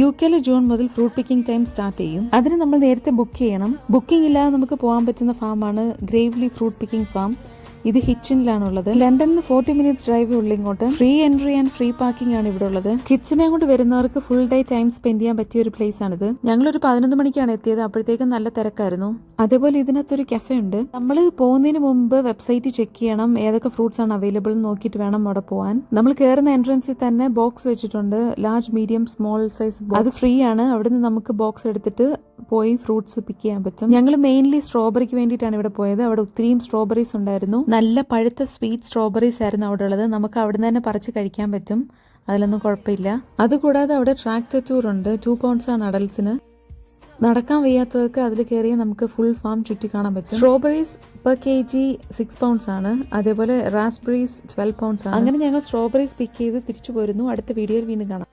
UK June മുതൽ fruit picking time start ചെയ്യും. അതിന് നമ്മൾ നേരത്തെ ബുക്ക് ചെയ്യണം. ബുക്കിംഗ് ഇല്ലാതെ നമുക്ക് പോകാൻ പറ്റുന്ന ഫാമാണ് ഗ്രേവ്ലി ഫ്രൂട്ട് പിക്കിംഗ് ഫാം. ഇത് ഹിച്ചിനിലാണുള്ളത്. ലണ്ടനിൽ 40 മിനിറ്റ്സ് ഡ്രൈവ് ഉള്ളു ഇങ്ങോട്ട്. Free entry and free parking ആണ് ഇവിടെ ഉള്ളത്. കിഡ്സിനെ കൊണ്ട് വരുന്നവർക്ക് ഫുൾ ഡേ ടൈം സ്പെൻഡ് ചെയ്യാൻ പറ്റിയ ഒരു പ്ലേസ് ആണിത്. ഞങ്ങളൊരു 11 മണിക്കാണ് എത്തിയത്. അപ്പോഴത്തേക്കും നല്ല തിരക്കായിരുന്നു. അതേപോലെ ഇതിനകത്തൊരു കഫേ ഉണ്ട്. നമ്മൾ പോകുന്നതിന് മുമ്പ് വെബ്സൈറ്റ് ചെക്ക് ചെയ്യണം ഏതൊക്കെ ഫ്രൂട്ട്സ് ആണ് അവൈലബിൾ നോക്കിയിട്ട് വേണം അവിടെ പോകാൻ. നമ്മൾ കയറുന്ന എൻട്രൻസിൽ തന്നെ ബോക്സ് വെച്ചിട്ടുണ്ട്. Large, medium, small size. അത് ഫ്രീ ആണ്. അവിടുന്ന് നമുക്ക് ബോക്സ് എടുത്തിട്ട് പോയി ഫ്രൂട്ട്സ് പിക്ക് ചെയ്യാൻ പറ്റും. ഞങ്ങൾ മെയിൻലി സ്ട്രോബെറിക്ക് വേണ്ടിയിട്ടാണ് ഇവിടെ പോയത്. അവിടെ ഒത്തിരിയും സ്ട്രോബെറീസ് ഉണ്ടായിരുന്നു. നല്ല പഴുത്ത സ്വീറ്റ് സ്ട്രോബെറീസ് ആയിരുന്നു അവിടെ ഉള്ളത്. നമുക്ക് അവിടെ നിന്ന് തന്നെ പറിച്ച് കഴിക്കാൻ പറ്റും. അതിലൊന്നും കുഴപ്പമില്ല. അതുകൂടാതെ അവിടെ ട്രാക്ടർ ടൂർ ഉണ്ട്. 2 pounds ആണ് അഡൽസിന്. നടക്കാൻ വയ്യാത്തവർക്ക് അതിൽ കയറിയാൽ നമുക്ക് ഫുൾ ഫാം ചുറ്റി കാണാൻ പറ്റും. സ്ട്രോബെറീസ് per kg 6 pounds ആണ്. അതേപോലെ റാസ്ബെറീസ് 12 pounds ആണ്. അങ്ങനെ ഞങ്ങൾ സ്ട്രോബെറീസ് പിക്ക് ചെയ്ത് തിരിച്ചു പോരുന്നു. അടുത്ത വീഡിയോയിൽ വീണ്ടും കാണാം.